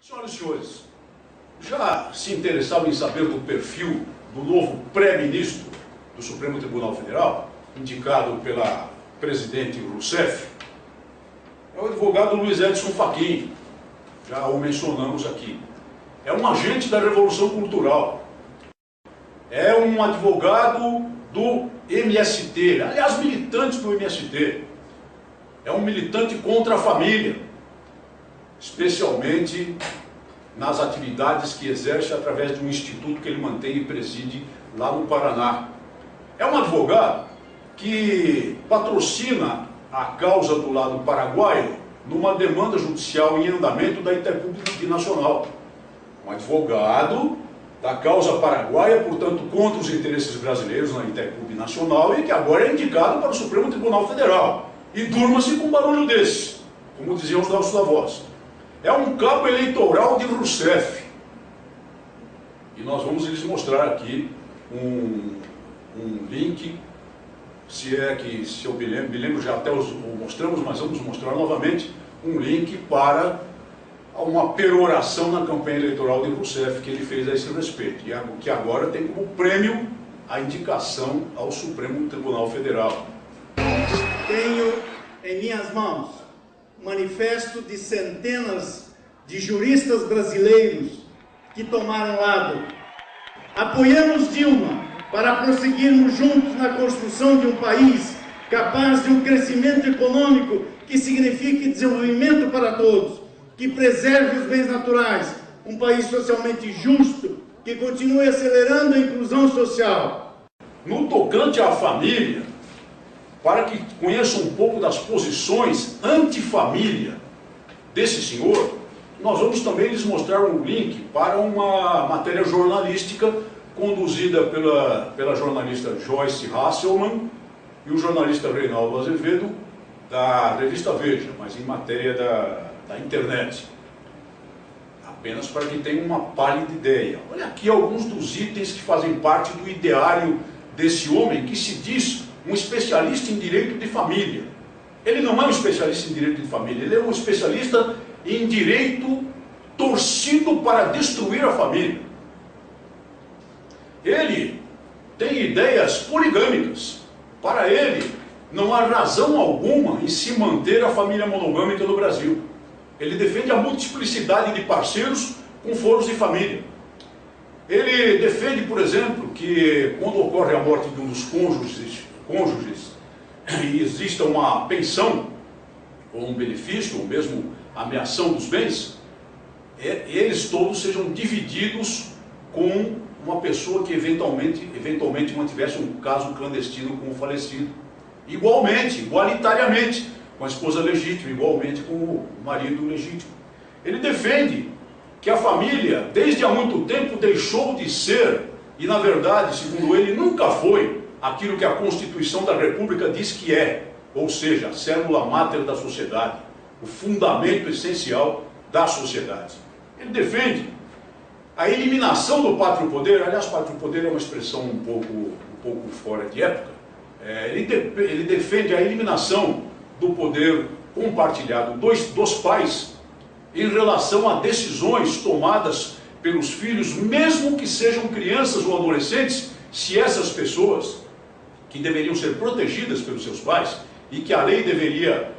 Senhoras e senhores, já se interessavam em saber do perfil do novo pré-ministro do Supremo Tribunal Federal, indicado pela presidente Rousseff? É o advogado Luiz Edson Fachin, já o mencionamos aqui. É um agente da Revolução Cultural, é um advogado do MST, aliás, militante do MST, é um militante contra a família, especialmente nas atividades que exerce através de um instituto que ele mantém e preside lá no Paraná. É um advogado que patrocina a causa do lado paraguaio numa demanda judicial em andamento da Itaipu Binacional. Um advogado da causa paraguaia, portanto, contra os interesses brasileiros na Itaipu Binacional e que agora é indicado para o Supremo Tribunal Federal. E durma-se com um barulho desse, como diziam os nossos avós. É um cabo eleitoral de Rousseff. E nós vamos lhes mostrar aqui um link, se eu me lembro, já até o mostramos, mas vamos mostrar novamente um link para uma peroração na campanha eleitoral de Rousseff que ele fez a esse respeito, e que agora tem como prêmio a indicação ao Supremo Tribunal Federal. Tenho em minhas mãos um manifesto de centenas de juristas brasileiros que tomaram lado. Apoiamos Dilma para prosseguirmos juntos na construção de um país capaz de um crescimento econômico que signifique desenvolvimento para todos, que preserve os bens naturais, um país socialmente justo, que continue acelerando a inclusão social. No tocante à família, para que conheçam um pouco das posições antifamília desse senhor, nós vamos também lhes mostrar um link para uma matéria jornalística conduzida pela jornalista Joyce Hasselman e o jornalista Reinaldo Azevedo, da revista Veja, mas em matéria da internet. Apenas para que tenham uma pálida ideia. Olha aqui alguns dos itens que fazem parte do ideário desse homem que se diz um especialista em direito de família. Ele não é um especialista em direito de família, ele é um especialista em direito torcido para destruir a família. Ele tem ideias poligâmicas. Para ele, não há razão alguma em se manter a família monogâmica no Brasil. Ele defende a multiplicidade de parceiros com foros de família. Ele defende, por exemplo, que quando ocorre a morte de um dos cônjuges e exista uma pensão, ou um benefício, ou mesmo ameação dos bens, eles todos sejam divididos com uma pessoa que eventualmente mantivesse um caso clandestino com o falecido. Igualmente, igualitariamente, com a esposa legítima, igualmente com o marido legítimo. Ele defende que a família, desde há muito tempo, deixou de ser, e na verdade, segundo ele, nunca foi, aquilo que a Constituição da República diz que é, ou seja, a célula máter da sociedade, o fundamento essencial da sociedade. Ele defende a eliminação do pátrio poder. Aliás, pátrio poder é uma expressão um pouco fora de época. Ele defende a eliminação do poder compartilhado dos pais em relação a decisões tomadas pelos filhos, mesmo que sejam crianças ou adolescentes, se essas pessoas, que deveriam ser protegidas pelos seus pais, e que a lei deveria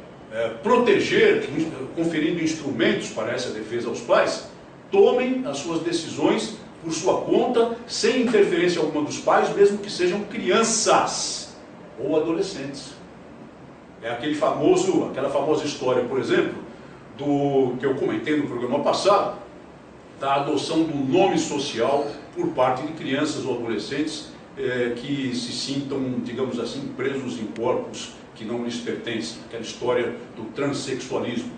proteger, conferindo instrumentos para essa defesa aos pais, tomem as suas decisões por sua conta, sem interferência alguma dos pais, mesmo que sejam crianças ou adolescentes. É aquela famosa história, por exemplo, que eu comentei no programa passado, da adoção do nome social por parte de crianças ou adolescentes que se sintam, digamos assim, presos em corpos que não lhes pertencem. Aquela história do transexualismo,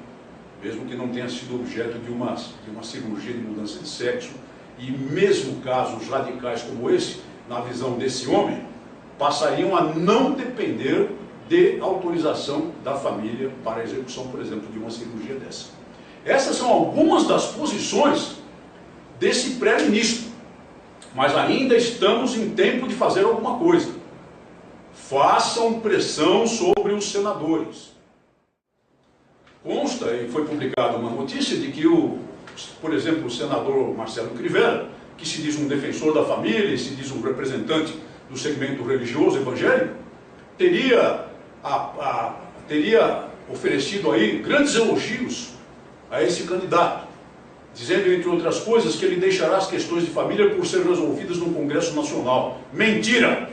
mesmo que não tenha sido objeto de uma cirurgia de mudança de sexo, e mesmo casos radicais como esse, na visão desse homem, passariam a não depender de autorização da família para a execução, por exemplo, de uma cirurgia dessa. Essas são algumas das posições desse pré-ministro, mas ainda estamos em tempo de fazer alguma coisa. Façam pressão sobre os senadores. Consta, e foi publicada uma notícia, de que o por exemplo, o senador Marcelo Crivella, que se diz um defensor da família, se diz um representante do segmento religioso evangélico, teria oferecido aí grandes elogios a esse candidato, dizendo, entre outras coisas, que ele deixará as questões de família por ser resolvidas no Congresso Nacional. Mentira!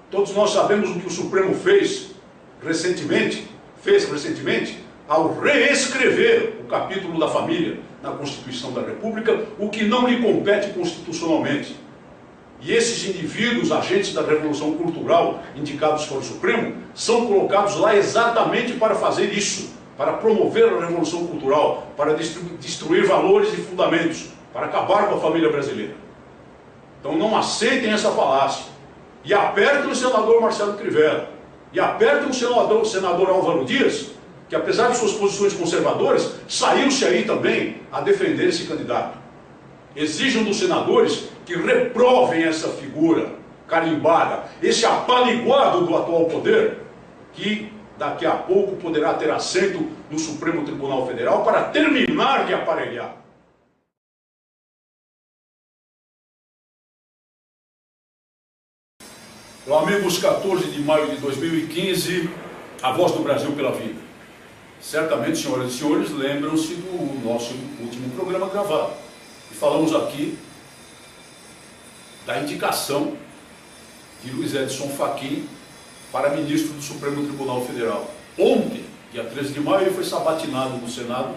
Todos nós sabemos o que o Supremo fez recentemente, ao reescrever o capítulo da família na Constituição da República, o que não lhe compete constitucionalmente. E esses indivíduos, agentes da Revolução Cultural, indicados pelo Supremo, são colocados lá exatamente para fazer isso, para promover a Revolução Cultural, para destruir valores e fundamentos, para acabar com a família brasileira. Então não aceitem essa falácia. E apertem o senador Marcelo Crivella, e apertem o senador Álvaro Dias, que apesar de suas posições conservadoras, saiu-se aí também a defender esse candidato. Exijam dos senadores que reprovem essa figura carimbada, esse apaliguado do atual poder, que daqui a pouco poderá ter assento no Supremo Tribunal Federal para terminar de aparelhar. Amigos, 14 de maio de 2015, a Voz do Brasil pela Vida. Certamente, senhoras e senhores, lembram-se do nosso último programa gravado. E falamos aqui da indicação de Luiz Edson Fachin para ministro do Supremo Tribunal Federal. Ontem, dia 13 de maio, ele foi sabatinado no Senado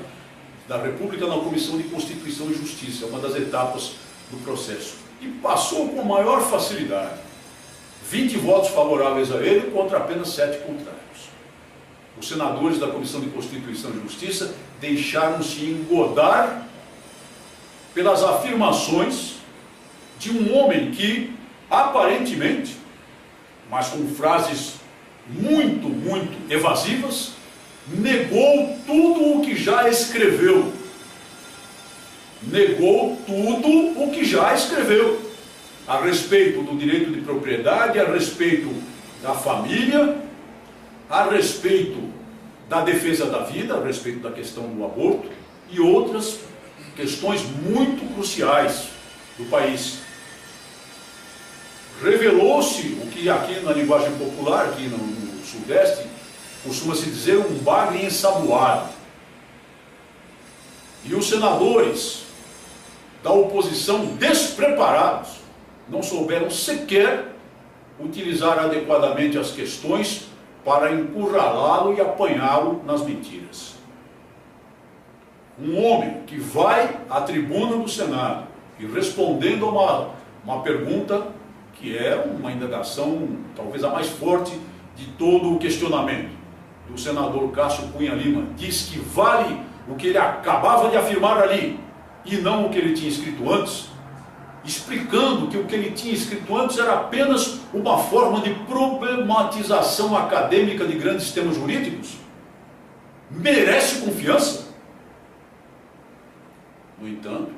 da República na Comissão de Constituição e Justiça, uma das etapas do processo. E passou com maior facilidade. 20 votos favoráveis a ele contra apenas 7 contrários. Os senadores da Comissão de Constituição e Justiça deixaram-se engodar pelas afirmações de um homem que, aparentemente, mas com frases muito evasivas, negou tudo o que já escreveu. Negou tudo o que já escreveu. A respeito do direito de propriedade, a respeito da família, a respeito da defesa da vida, a respeito da questão do aborto e outras questões muito cruciais do país. Revelou-se o que aqui na linguagem popular, aqui no Sudeste, costuma-se dizer um bagre ensaboado. E os senadores da oposição despreparados não souberam sequer utilizar adequadamente as questões para encurralá-lo e apanhá-lo nas mentiras. Um homem que vai à tribuna do Senado e respondendo a uma pergunta que é uma indagação talvez a mais forte de todo o questionamento do senador Cássio Cunha Lima, diz que vale o que ele acabava de afirmar ali e não o que ele tinha escrito antes, explicando que o que ele tinha escrito antes era apenas uma forma de problematização acadêmica de grandes temas jurídicos, merece confiança. No entanto,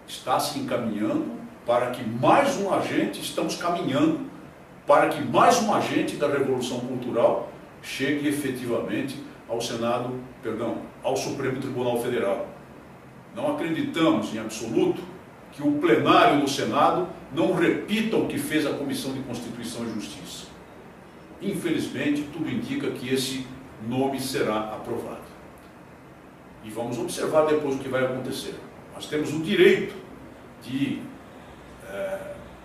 está se encaminhando para que mais um agente, estamos caminhando para que mais um agente da Revolução Cultural chegue efetivamente ao ao Supremo Tribunal Federal. Não acreditamos em absoluto que o plenário do Senado não repita o que fez a Comissão de Constituição e Justiça. Infelizmente, tudo indica que esse nome será aprovado. E vamos observar depois o que vai acontecer. Nós temos o direito de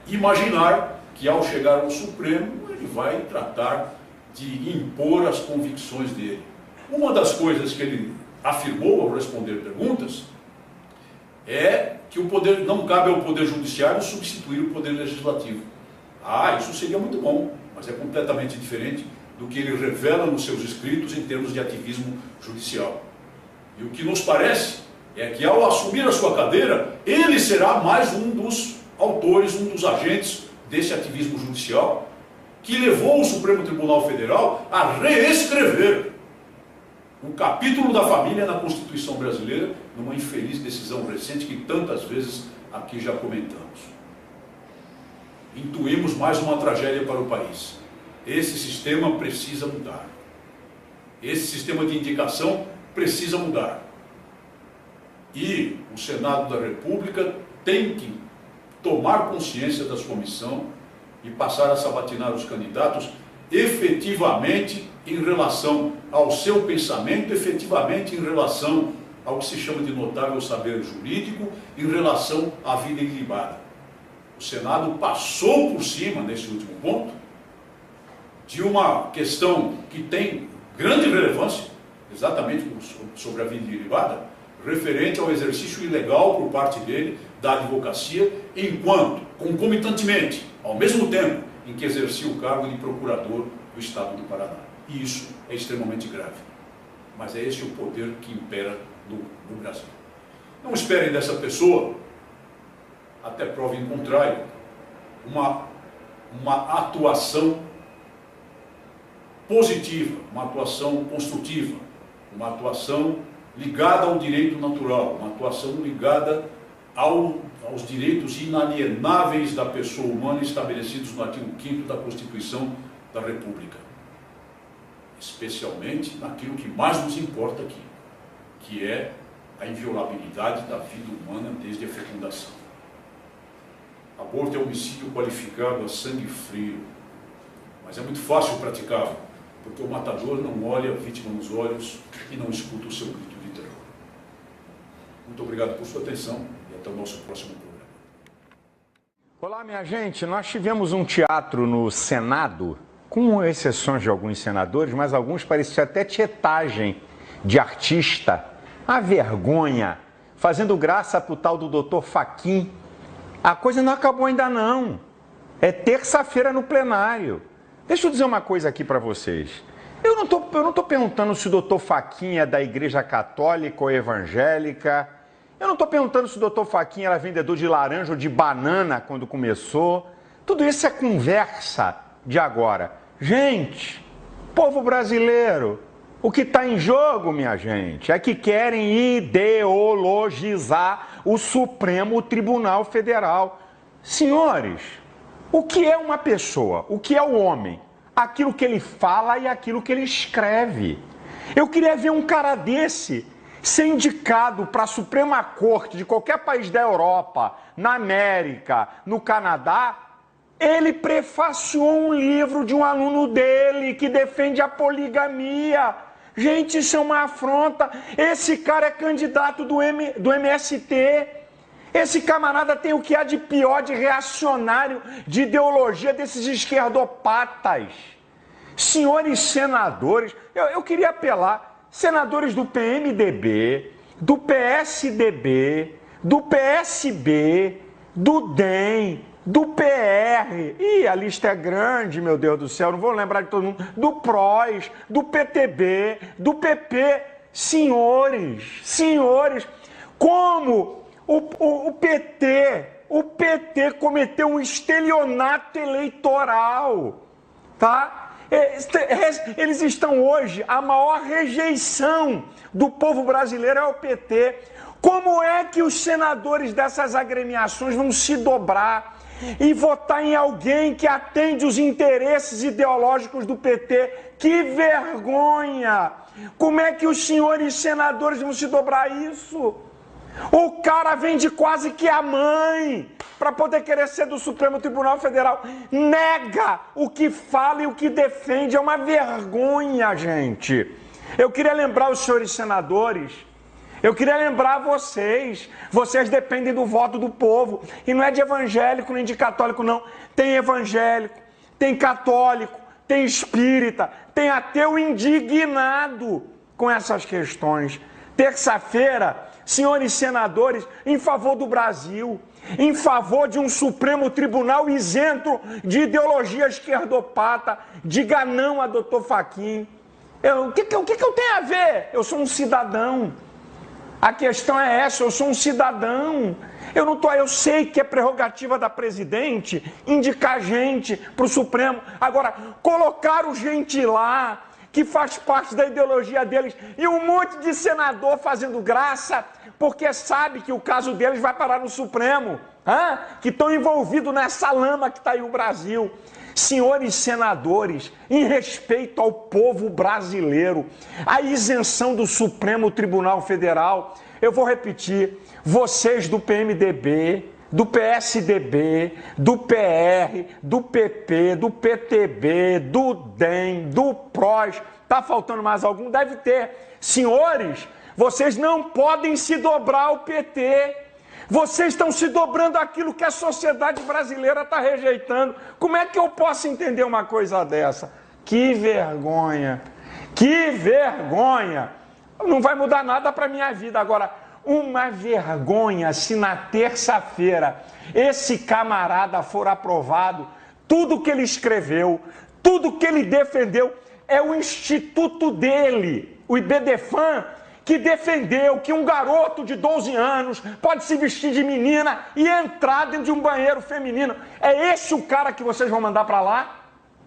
imaginar que ao chegar ao Supremo, ele vai tratar de impor as convicções dele. Uma das coisas que ele afirmou ao responder perguntas é que não cabe ao Poder Judiciário substituir o Poder Legislativo. Isso seria muito bom, mas é completamente diferente do que ele revela nos seus escritos em termos de ativismo judicial. E o que nos parece é que ao assumir a sua cadeira, ele será mais um dos autores, um dos agentes desse ativismo judicial que levou o Supremo Tribunal Federal a reescrever o capítulo da família na Constituição brasileira, numa infeliz decisão recente que tantas vezes aqui já comentamos. Intuímos mais uma tragédia para o país. Esse sistema precisa mudar. Esse sistema de indicação precisa mudar. E o Senado da República tem que tomar consciência da sua missão e passar a sabatinar os candidatos efetivamente em relação ao seu pensamento, efetivamente em relação ao que se chama de notável saber jurídico, em relação à vida ilibada. O Senado passou por cima, nesse último ponto, de uma questão que tem grande relevância, exatamente sobre a vida ilibada, referente ao exercício ilegal por parte dele da advocacia, enquanto, concomitantemente, ao mesmo tempo em que exercia o cargo de procurador do Estado do Paraná. E isso é extremamente grave. Mas é esse o poder que impera no Brasil. Não esperem dessa pessoa, até prova em contrário, uma atuação positiva, uma atuação construtiva, uma atuação ligada ao direito natural, uma atuação ligada aos direitos inalienáveis da pessoa humana estabelecidos no artigo 5º da Constituição da República. Especialmente naquilo que mais nos importa aqui, que é a inviolabilidade da vida humana desde a fecundação. Aborto é homicídio qualificado a sangue frio, mas é muito fácil praticá-lo, porque o matador não olha a vítima nos olhos e não escuta o seu grito de terror. Muito obrigado por sua atenção e até o nosso próximo programa. Olá, minha gente. Nós tivemos um teatro no Senado, com exceções de alguns senadores, mas alguns pareciam até tietagem de artista. A vergonha, fazendo graça pro tal do Dr. Fachin. A coisa não acabou ainda não. É terça-feira no plenário. Deixa eu dizer uma coisa aqui para vocês. Eu não tô perguntando se o Dr. Fachin é da Igreja Católica ou evangélica. Eu não estou perguntando se o Dr. Fachin era vendedor de laranja ou de banana quando começou. Tudo isso é conversa de agora. Gente, povo brasileiro, o que está em jogo, minha gente, é que querem ideologizar o Supremo Tribunal Federal. Senhores, o que é uma pessoa? O que é o homem? Aquilo que ele fala e aquilo que ele escreve. Eu queria ver um cara desse ser indicado para a Suprema Corte de qualquer país da Europa, na América, no Canadá. Ele prefaciou um livro de um aluno dele que defende a poligamia. Gente, isso é uma afronta. Esse cara é candidato do MST. Esse camarada tem o que há de pior, de reacionário, de ideologia desses esquerdopatas. Senhores senadores, eu queria apelar, senadores do PMDB, do PSDB, do PSB, do DEM, do PR, a lista é grande, meu Deus do céu, não vou lembrar de todo mundo, do PROS, do PTB, do PP. Senhores, como o PT cometeu um estelionato eleitoral, tá? Eles estão hoje, a maior rejeição do povo brasileiro é o PT. Como é que os senadores dessas agremiações vão se dobrar e votar em alguém que atende os interesses ideológicos do PT? Que vergonha! Como é que os senhores senadores vão se dobrar a isso? O cara vende quase que a mãe para poder querer ser do Supremo Tribunal Federal. Nega o que fala e o que defende. É uma vergonha, gente. Eu queria lembrar os senhores senadores, eu queria lembrar vocês dependem do voto do povo. E não é de evangélico nem de católico, não. Tem evangélico, tem católico, tem espírita, tem ateu indignado com essas questões. Terça-feira, senhores senadores, em favor do Brasil, em favor de um Supremo Tribunal isento de ideologia esquerdopata, diga não a Dr. Fachin. O que eu tenho a ver? Eu sou um cidadão. A questão é essa, eu sou um cidadão. Eu sei que é prerrogativa da presidente indicar gente para o Supremo. Agora, colocaram gente lá que faz parte da ideologia deles e um monte de senador fazendo graça porque sabe que o caso deles vai parar no Supremo, que estão envolvidos nessa lama que está aí o Brasil. Senhores senadores, em respeito ao povo brasileiro, a isenção do Supremo Tribunal Federal Eu vou repetir, vocês do PMDB, do PSDB, do PR, do PP, do PTB, do DEM, do PROS, tá faltando mais algum? Deve ter. Senhores, vocês não podem se dobrar ao PT. Vocês estão se dobrando àquilo que a sociedade brasileira está rejeitando. Como é que eu posso entender uma coisa dessa? Que vergonha! Que vergonha! Não vai mudar nada para a minha vida. Agora, uma vergonha se na terça-feira esse camarada for aprovado, tudo que ele escreveu, tudo que ele defendeu, é o instituto dele, o IBDFAN, que defendeu que um garoto de 12 anos pode se vestir de menina e entrar dentro de um banheiro feminino. É esse o cara que vocês vão mandar para lá?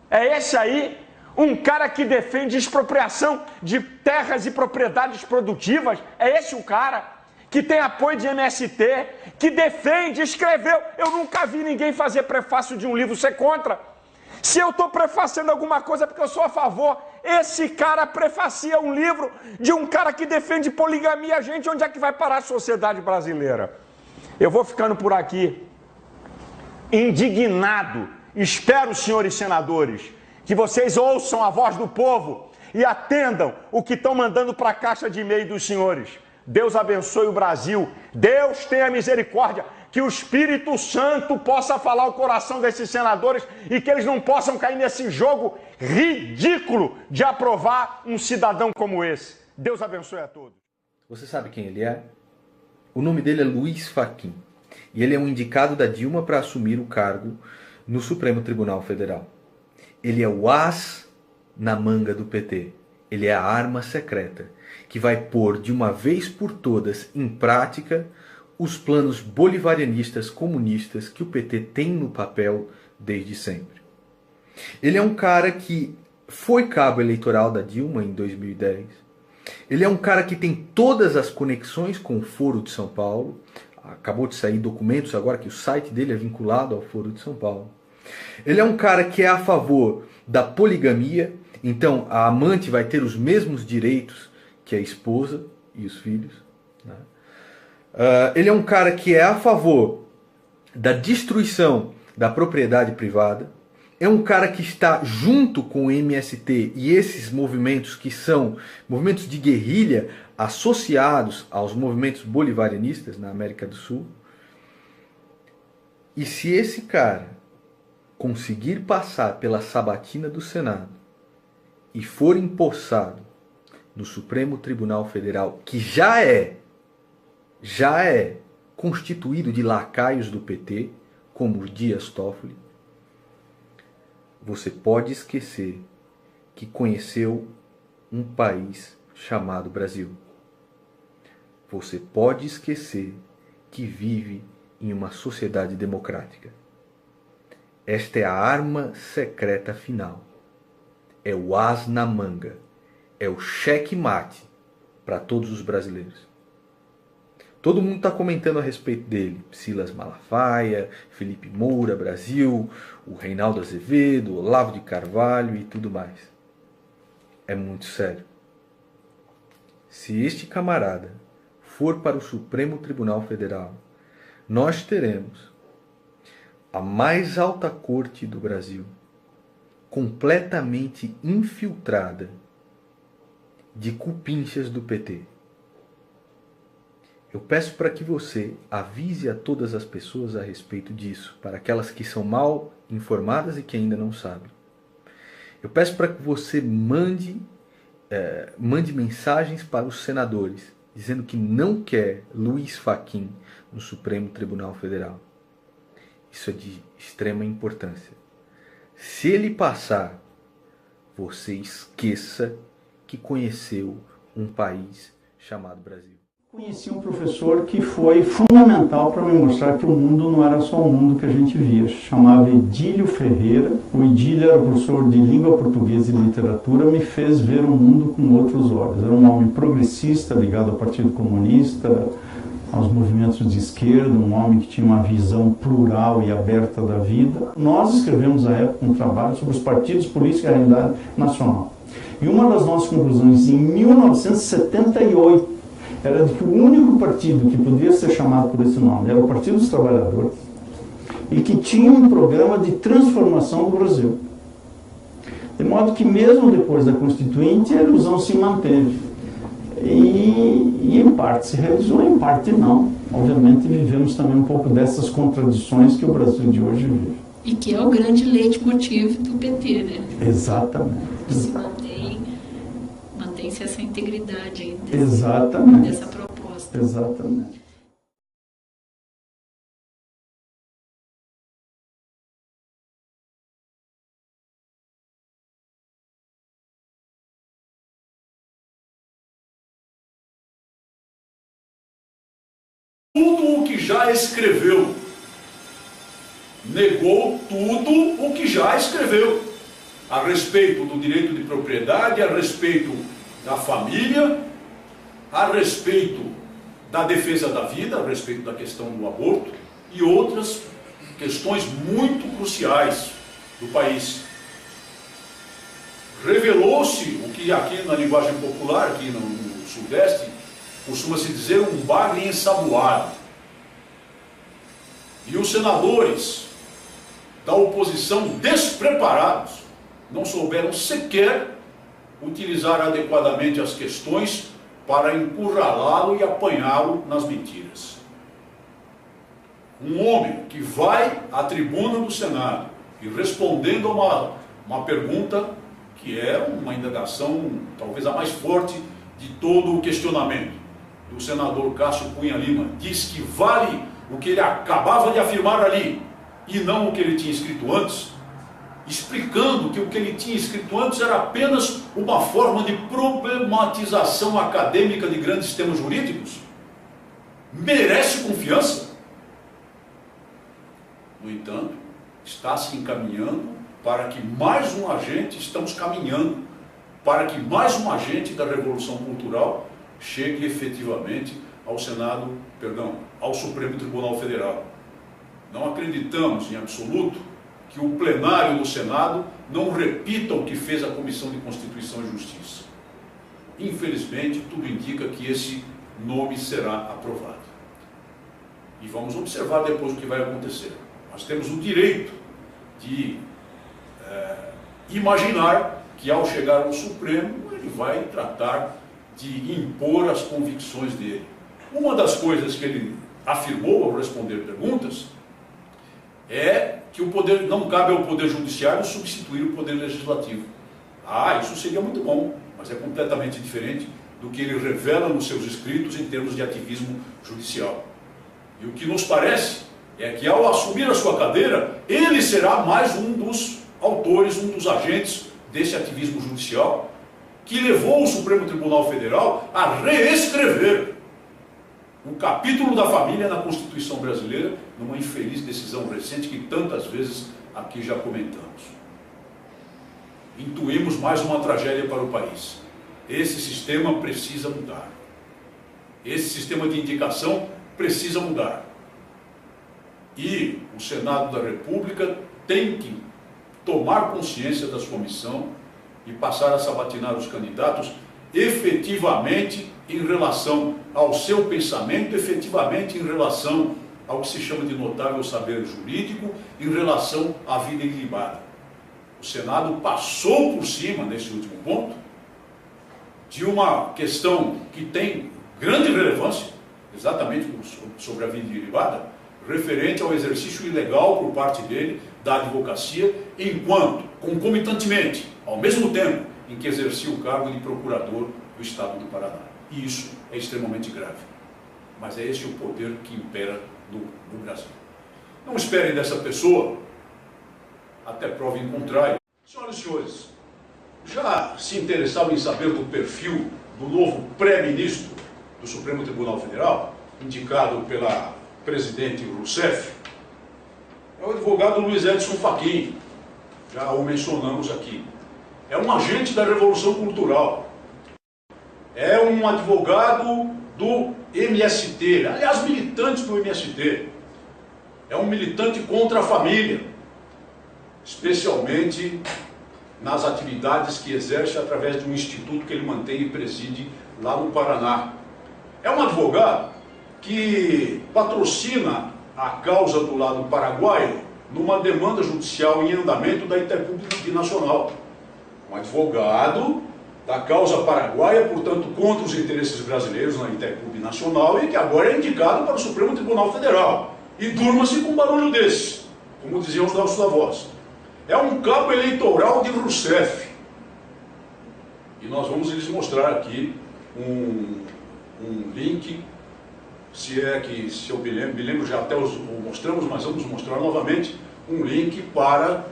É esse aí? Um cara que defende expropriação de terras e propriedades produtivas? É esse o cara? Que tem apoio de MST, que defende, escreveu. Eu nunca vi ninguém fazer prefácio de um livro ser contra. Se eu estou prefaciando alguma coisa é porque eu sou a favor. Esse cara prefacia um livro de um cara que defende poligamia. Gente, onde é que vai parar a sociedade brasileira? Eu vou ficando por aqui, indignado. Espero, senhores senadores, que vocês ouçam a voz do povo e atendam o que estão mandando para a caixa de e-mail dos senhores. Deus abençoe o Brasil. Deus tenha misericórdia. Que o Espírito Santo possa falar o coração desses senadores e que eles não possam cair nesse jogo ridículo de aprovar um cidadão como esse. Deus abençoe a todos. Você sabe quem ele é? O nome dele é Luiz Fachin. E ele é um indicado da Dilma para assumir o cargo no Supremo Tribunal Federal. Ele é o as na manga do PT. Ele é a arma secreta que vai pôr de uma vez por todas em prática os planos bolivarianistas comunistas que o PT tem no papel desde sempre. Ele é um cara que foi cabo eleitoral da Dilma em 2010. Ele é um cara que tem todas as conexões com o Foro de São Paulo. Acabou de sair documentos agora que o site dele é vinculado ao Foro de São Paulo. Ele é um cara que é a favor da poligamia. Então a amante vai ter os mesmos direitos que a esposa e os filhos, né? Ele é um cara que é a favor da destruição da propriedade privada. É um cara que está junto com o MST e esses movimentos que são movimentos de guerrilha associados aos movimentos bolivarianistas na América do Sul. E se esse cara conseguir passar pela sabatina do Senado e for empossado no Supremo Tribunal Federal, que já é constituído de lacaios do PT, como o Dias Toffoli, você pode esquecer que conheceu um país chamado Brasil. Você pode esquecer que vive em uma sociedade democrática. Esta é a arma secreta final. É o as na manga. É o cheque-mate para todos os brasileiros. Todo mundo está comentando a respeito dele. Silas Malafaia, Felipe Moura, Brasil, o Reinaldo Azevedo, Olavo de Carvalho e tudo mais. É muito sério. Se este camarada for para o Supremo Tribunal Federal, nós teremos a mais alta corte do Brasil, completamente infiltrada de cupinchas do PT. Eu peço para que você avise a todas as pessoas a respeito disso, para aquelas que são mal informadas e que ainda não sabem. Eu peço para que você mande mensagens para os senadores, dizendo que não quer Luiz Fachin no Supremo Tribunal Federal. Isso é de extrema importância. Se ele passar, você esqueça que conheceu um país chamado Brasil. Conheci um professor que foi fundamental para me mostrar que o mundo não era só o mundo que a gente via. Chamava Edílio Ferreira. O Edílio era professor de língua portuguesa e literatura, me fez ver o mundo com outros olhos. Era um homem progressista, ligado ao Partido Comunista, aos movimentos de esquerda, um homem que tinha uma visão plural e aberta da vida. Nós escrevemos à época um trabalho sobre os partidos políticos e a realidade nacional. E uma das nossas conclusões, em 1978, era de que o único partido que podia ser chamado por esse nome era o Partido dos Trabalhadores e que tinha um programa de transformação do Brasil. De modo que mesmo depois da Constituinte, a ilusão se manteve. E em parte se realizou, em parte não. Obviamente vivemos também um pouco dessas contradições que o Brasil de hoje vive. E que é o grande leitmotiv do PT, né? Exatamente. Que se mantém-se essa integridade aí dessa proposta. Exatamente. Tudo o que já escreveu. Negou tudo o que já escreveu. A respeito do direito de propriedade, a respeito da família, a respeito da defesa da vida, a respeito da questão do aborto e outras questões muito cruciais do país. Revelou-se o que aqui na linguagem popular, aqui no Sudeste, costuma-se dizer um bagre ensaboado. E os senadores da oposição despreparados não souberam sequer utilizar adequadamente as questões para encurralá-lo e apanhá-lo nas mentiras. Um homem que vai à tribuna do Senado e respondendo a uma pergunta que é uma indagação talvez a mais forte de todo o questionamento do senador Cássio Cunha Lima, diz que vale o que ele acabava de afirmar ali e não o que ele tinha escrito antes, explicando que o que ele tinha escrito antes era apenas uma forma de problematização acadêmica de grandes temas jurídicos, merece confiança. No entanto, está se encaminhando para que mais um agente, estamos caminhando para que mais um agente da Revolução Cultural chegue efetivamente ao ao Supremo Tribunal Federal. Não acreditamos em absoluto que o plenário do Senado não repita o que fez a Comissão de Constituição e Justiça. Infelizmente, tudo indica que esse nome será aprovado. E vamos observar depois o que vai acontecer. Nós temos o direito de imaginar que ao chegar ao Supremo, ele vai tratar de impor as convicções dele. Uma das coisas que ele afirmou ao responder perguntas é que o poder, não cabe ao Poder Judiciário substituir o Poder Legislativo. Isso seria muito bom, mas é completamente diferente do que ele revela nos seus escritos em termos de ativismo judicial. E o que nos parece é que ao assumir a sua cadeira, ele será mais um dos autores, um dos agentes desse ativismo judicial que levou o Supremo Tribunal Federal a reescrever o capítulo da família na Constituição brasileira, numa infeliz decisão recente que tantas vezes aqui já comentamos. Intuímos mais uma tragédia para o país. Esse sistema precisa mudar. Esse sistema de indicação precisa mudar. E o Senado da República tem que tomar consciência da sua missão e passar a sabatinar os candidatos efetivamente em relação ao seu pensamento, efetivamente em relação ao que se chama de notável saber jurídico, em relação à vida ilibada. O Senado passou por cima, nesse último ponto, de uma questão que tem grande relevância, exatamente sobre a vida ilibada, referente ao exercício ilegal por parte dele da advocacia, enquanto, concomitantemente, ao mesmo tempo em que exercia o cargo de procurador do Estado do Paraná. E isso é extremamente grave. Mas é esse o poder que impera no Brasil. Não esperem dessa pessoa até prova em contrário. Senhoras e senhores, já se interessavam em saber do perfil do novo pré-ministro do Supremo Tribunal Federal, indicado pela presidente Rousseff? É o advogado Luiz Edson Fachin, já o mencionamos aqui. É um agente da Revolução Cultural. É um advogado do MST, aliás, militante do MST. É um militante contra a família, especialmente nas atividades que exerce através de um instituto que ele mantém e preside lá no Paraná. É um advogado que patrocina a causa do lado paraguaio numa demanda judicial em andamento da Itaipu Binacional. Um advogado da causa paraguaia, portanto, contra os interesses brasileiros na Itaipu Binacional e que agora é indicado para o Supremo Tribunal Federal. E durma-se com um barulho desse, como diziam os nossos avós. É um cabo eleitoral de Rousseff. E nós vamos lhes mostrar aqui um link, se eu me lembro, já até os mostramos, mas vamos mostrar novamente um link para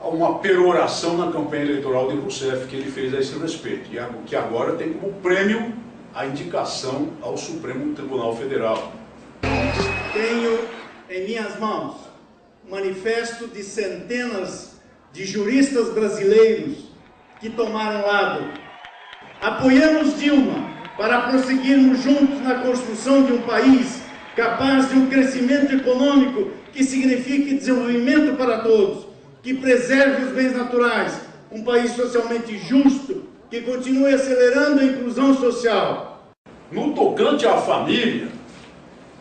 uma peroração na campanha eleitoral de Rousseff que ele fez a esse respeito, e que agora tem como prêmio a indicação ao Supremo Tribunal Federal. Tenho em minhas mãos um manifesto de centenas de juristas brasileiros que tomaram lado. Apoiamos Dilma para prosseguirmos juntos na construção de um país capaz de um crescimento econômico que signifique desenvolvimento para todos, que preserve os bens naturais, um país socialmente justo, que continue acelerando a inclusão social. No tocante à família,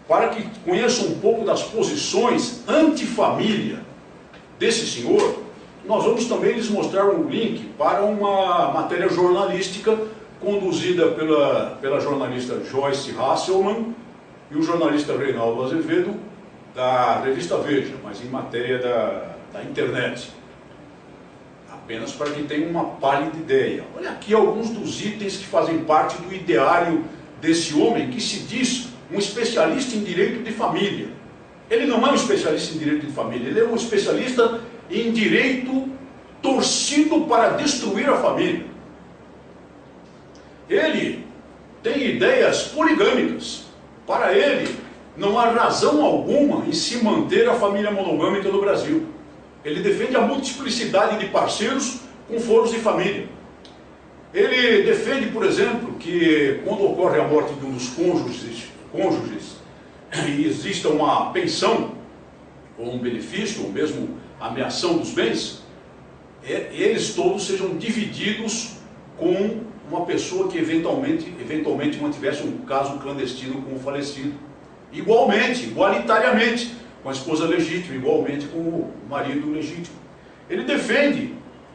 para que conheçam um pouco das posições antifamília desse senhor, nós vamos também lhes mostrar um link para uma matéria jornalística conduzida pela jornalista Joyce Hasselman e o jornalista Reinaldo Azevedo, da revista Veja, mas em matéria da internet. Apenas para que tenham uma pálida ideia. Olha aqui alguns dos itens que fazem parte do ideário desse homem que se diz um especialista em direito de família. Ele não é um especialista em direito de família, ele é um especialista em direito torcido para destruir a família. Ele tem ideias poligâmicas. Para ele, não há razão alguma em se manter a família monogâmica no Brasil. Ele defende a multiplicidade de parceiros com foros de família. Ele defende, por exemplo, que quando ocorre a morte de um dos cônjuges e exista uma pensão ou um benefício, ou mesmo ameação dos bens, eles todos sejam divididos com uma pessoa que eventualmente mantivesse um caso clandestino com o falecido. Igualmente, igualitariamente, com a esposa legítima, igualmente com o marido legítimo. Ele defende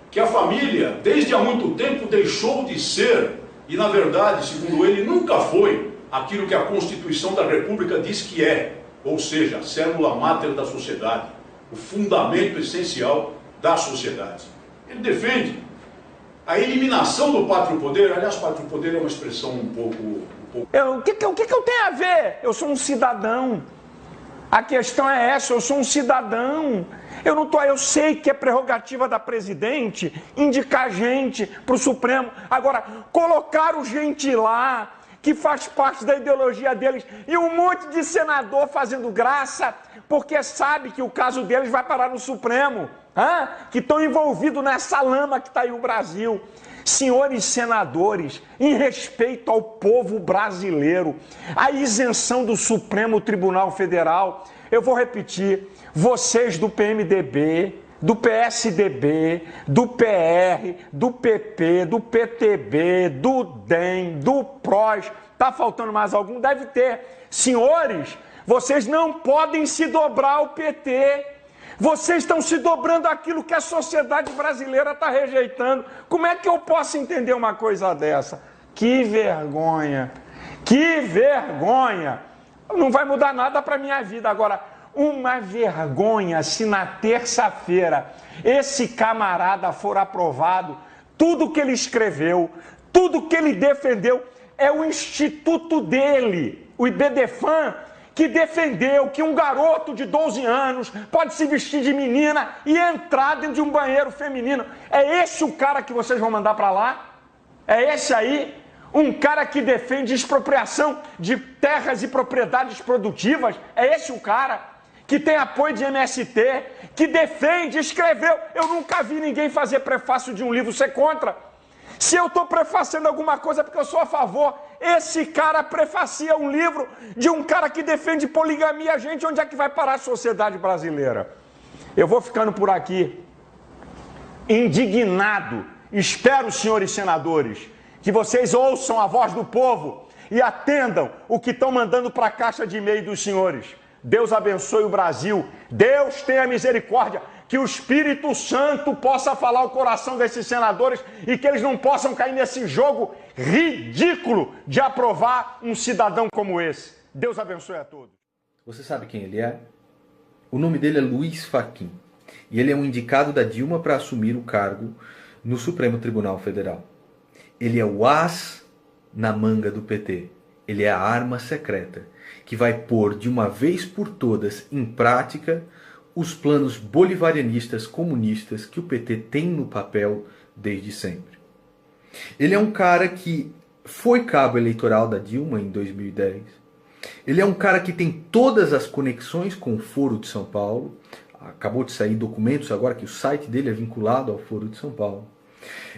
que a família, desde há muito tempo, deixou de ser, e na verdade, segundo ele, nunca foi aquilo que a Constituição da República diz que é, ou seja, a célula máter da sociedade, o fundamento essencial da sociedade. Ele defende a eliminação do pátrio-poder. Aliás, pátrio-poder é uma expressão um pouco... O que eu tenho a ver? Eu sou um cidadão. A questão é essa, eu sou um cidadão. Eu sei que é prerrogativa da presidente indicar gente para o Supremo. Agora, colocaram gente lá que faz parte da ideologia deles e um monte de senador fazendo graça porque sabe que o caso deles vai parar no Supremo, que estão envolvidos nessa lama que está aí o Brasil. Senhores senadores, em respeito ao povo brasileiro, a isenção do Supremo Tribunal Federal, eu vou repetir, vocês do PMDB, do PSDB, do PR, do PP, do PTB, do DEM, do PROS, tá faltando mais algum? Deve ter. Senhores, vocês não podem se dobrar ao PT. Vocês estão se dobrando àquilo que a sociedade brasileira está rejeitando. Como é que eu posso entender uma coisa dessa? Que vergonha! Que vergonha! Não vai mudar nada para a minha vida. Agora, uma vergonha se na terça-feira esse camarada for aprovado, tudo que ele escreveu, tudo que ele defendeu, é o instituto dele, o IBDFAN, que defendeu que um garoto de 12 anos pode se vestir de menina e entrar dentro de um banheiro feminino. É esse o cara que vocês vão mandar para lá? É esse aí? Um cara que defende expropriação de terras e propriedades produtivas? É esse o cara? Que tem apoio de MST? Que defende, escreveu? Eu nunca vi ninguém fazer prefácio de um livro ser contra. Se eu estou prefaciando alguma coisa é porque eu sou a favor. Esse cara prefacia um livro de um cara que defende poligamia. Gente, onde é que vai parar a sociedade brasileira? Eu vou ficando por aqui, indignado. Espero, senhores senadores, que vocês ouçam a voz do povo e atendam o que estão mandando para a caixa de e-mail dos senhores. Deus abençoe o Brasil. Deus tenha misericórdia. Que o Espírito Santo possa falar o coração desses senadores e que eles não possam cair nesse jogo ridículo de aprovar um cidadão como esse. Deus abençoe a todos. Você sabe quem ele é? O nome dele é Luiz Fachin. E ele é um indicado da Dilma para assumir o cargo no Supremo Tribunal Federal. Ele é o as na manga do PT. Ele é a arma secreta que vai pôr de uma vez por todas em prática os planos bolivarianistas comunistas que o PT tem no papel desde sempre. Ele é um cara que foi cabo eleitoral da Dilma em 2010. Ele é um cara que tem todas as conexões com o Foro de São Paulo. Acabou de sair documentos agora que o site dele é vinculado ao Foro de São Paulo.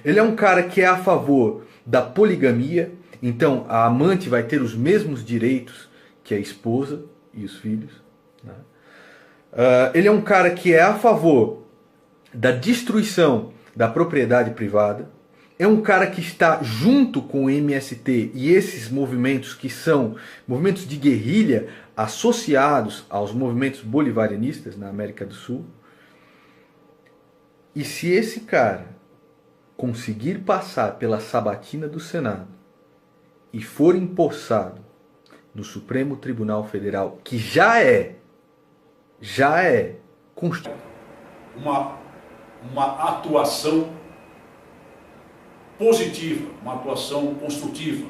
Ele é um cara que é a favor da poligamia. Então a amante vai ter os mesmos direitos que a esposa e os filhos, né? Ele é um cara que é a favor da destruição da propriedade privada. É um cara que está junto com o MST e esses movimentos que são movimentos de guerrilha associados aos movimentos bolivarianistas na América do Sul. E se esse cara conseguir passar pela sabatina do Senado e for empossado no Supremo Tribunal Federal, que já é uma atuação positiva, uma atuação construtiva,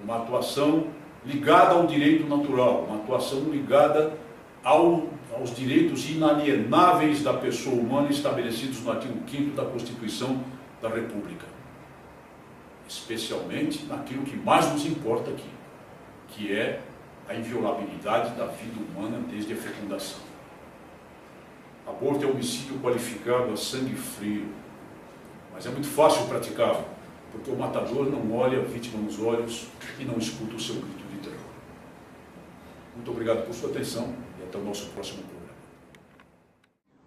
uma atuação ligada ao direito natural, uma atuação ligada aos direitos inalienáveis da pessoa humana estabelecidos no artigo 5º da Constituição da República, especialmente naquilo que mais nos importa aqui, que é a inviolabilidade da vida humana desde a fecundação. Aborto é homicídio qualificado a sangue frio, mas é muito fácil praticá-lo, porque o matador não olha a vítima nos olhos e não escuta o seu grito de terror. Muito obrigado por sua atenção e até o nosso próximo programa.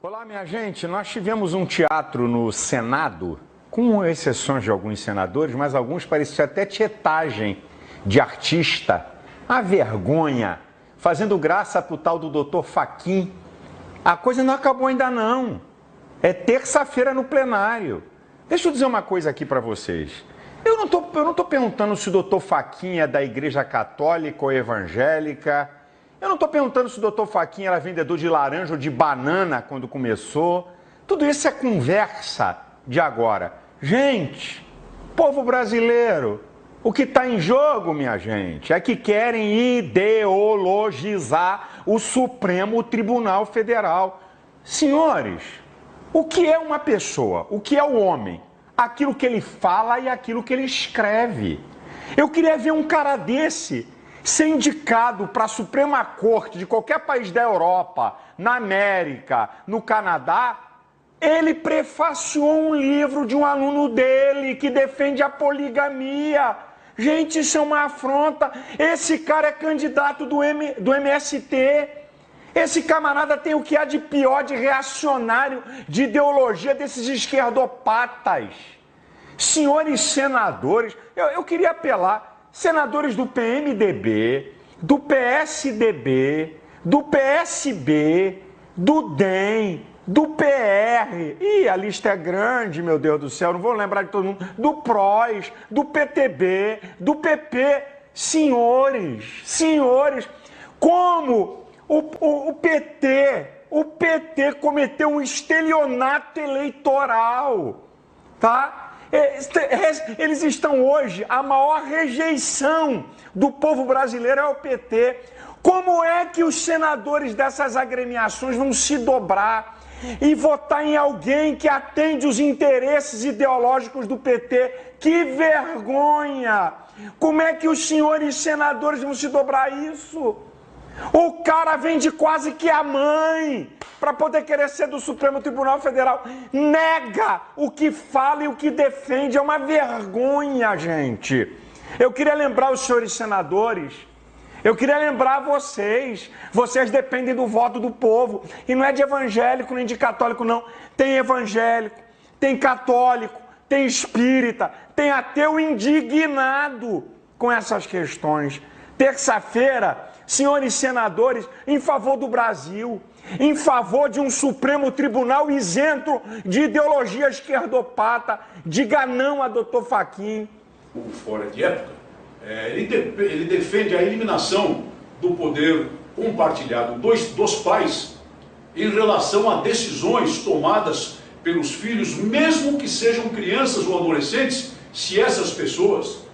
Olá, minha gente. Nós tivemos um teatro no Senado, com exceções de alguns senadores, mas alguns pareciam até tietagem de artista. A vergonha, fazendo graça pro tal do Dr. Fachin. A coisa não acabou ainda não. É terça-feira no plenário. Deixa eu dizer uma coisa aqui para vocês. Eu não tô perguntando se o doutor Fachin é da Igreja Católica ou Evangélica. Eu não estou perguntando se o doutor Fachin era vendedor de laranja ou de banana quando começou. Tudo isso é conversa de agora. Gente, povo brasileiro, o que está em jogo, minha gente, é que querem ideologizar o Supremo Tribunal Federal. Senhores, o que é uma pessoa? O que é o homem? Aquilo que ele fala e aquilo que ele escreve. Eu queria ver um cara desse ser indicado para a Suprema Corte de qualquer país da Europa, na América, no Canadá. Ele prefaciou um livro de um aluno dele que defende a poligamia. Gente, isso é uma afronta. Esse cara é candidato do MST. Esse camarada tem o que há de pior, de reacionário, de ideologia desses esquerdopatas. Senhores senadores, eu queria apelar, senadores do PMDB, do PSDB, do PSB, do DEM, do PR, a lista é grande, meu Deus do céu, não vou lembrar de todo mundo, do PROS, do PTB, do PP. Senhores, como o PT cometeu um estelionato eleitoral, tá? Eles estão hoje, a maior rejeição do povo brasileiro é o PT. Como é que os senadores dessas agremiações vão se dobrar e votar em alguém que atende os interesses ideológicos do PT? Que vergonha! Como é que os senhores senadores vão se dobrar a isso? O cara vende quase que a mãe para poder querer ser do Supremo Tribunal Federal. Nega o que fala e o que defende. É uma vergonha, gente. Eu queria lembrar os senhores senadores, eu queria lembrar vocês dependem do voto do povo. E não é de evangélico nem de católico, não. Tem evangélico, tem católico, tem espírita, tem ateu indignado com essas questões. Terça-feira, senhores senadores, em favor do Brasil, em favor de um Supremo Tribunal isento de ideologia esquerdopata, diga não a doutor Fachin. Fora de época, ele defende a eliminação do poder compartilhado dos pais em relação a decisões tomadas pelos filhos, mesmo que sejam crianças ou adolescentes, se essas pessoas,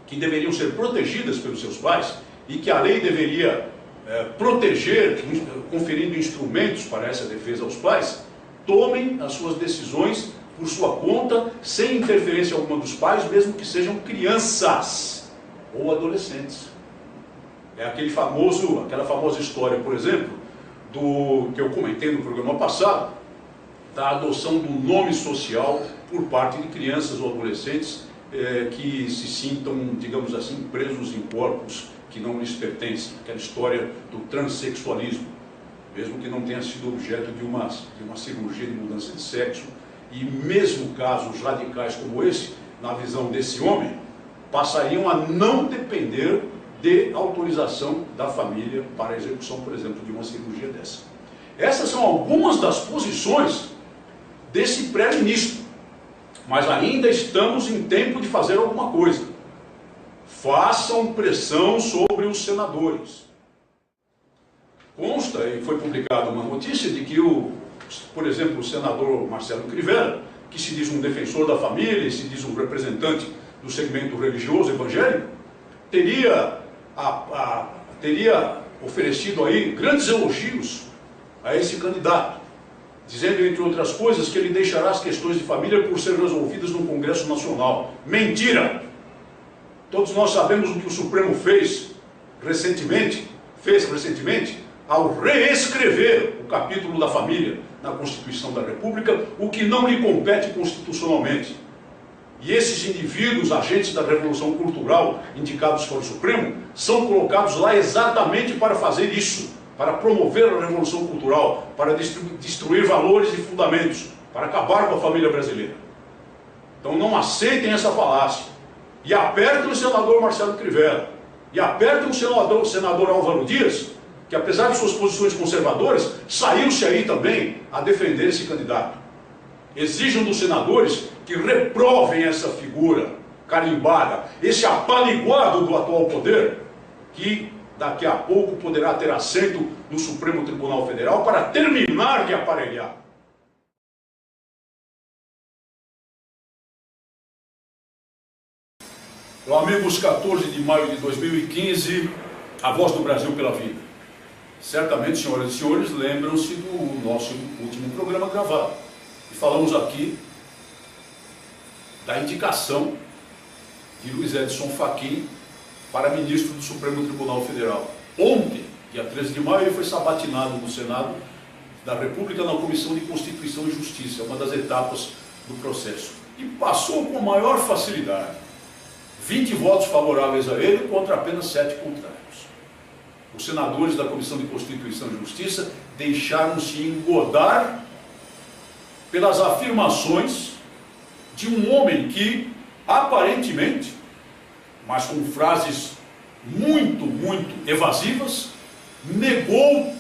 que deveriam ser protegidas pelos seus pais, e que a lei deveria proteger, conferindo instrumentos para essa defesa aos pais, tomem as suas decisões por sua conta, sem interferência alguma dos pais, mesmo que sejam crianças ou adolescentes. É aquela famosa história, por exemplo, que eu comentei no programa passado, da adoção do nome social por parte de crianças ou adolescentes que se sintam, digamos assim, presos em corpos que não lhes pertencem. Aquela história do transexualismo, mesmo que não tenha sido objeto de uma cirurgia de mudança de sexo, e mesmo casos radicais como esse, na visão desse homem, passariam a não depender de autorização da família para a execução, por exemplo, de uma cirurgia dessa. Essas são algumas das posições desse pré-ministro, mas ainda estamos em tempo de fazer alguma coisa. Façam pressão sobre os senadores. Consta, e foi publicada uma notícia de que, por exemplo, o senador Marcelo Crivella, que se diz um defensor da família e se diz um representante do segmento religioso evangélico, teria oferecido aí grandes elogios a esse candidato, dizendo, entre outras coisas, que ele deixará as questões de família por ser resolvidas no Congresso Nacional. Mentira! Todos nós sabemos o que o Supremo fez recentemente, ao reescrever o capítulo da família na Constituição da República, o que não lhe compete constitucionalmente. E esses indivíduos, agentes da Revolução Cultural, indicados pelo Supremo, são colocados lá exatamente para fazer isso, para promover a Revolução Cultural, para destruir valores e fundamentos, para acabar com a família brasileira. Então não aceitem essa falácia. E apertem o senador Marcelo Crivella, e apertem o senador Álvaro Dias, que apesar de suas posições conservadoras, saiu-se aí também a defender esse candidato. Exijam dos senadores que reprovem essa figura carimbada, esse apaliguado do atual poder, que daqui a pouco poderá ter assento no Supremo Tribunal Federal para terminar de aparelhar. Amigos, 14 de maio de 2015, a Voz do Brasil pela Vida. Certamente, senhoras e senhores, lembram-se do nosso último programa gravado. E falamos aqui da indicação de Luiz Edson Fachin para ministro do Supremo Tribunal Federal. Ontem, dia 13 de maio, ele foi sabatinado no Senado da República na Comissão de Constituição e Justiça, uma das etapas do processo. E passou com maior facilidade. 20 votos favoráveis a ele contra apenas 7 contrários. Os senadores da Comissão de Constituição e Justiça deixaram-se engodar pelas afirmações de um homem que, aparentemente, mas com frases muito evasivas, negou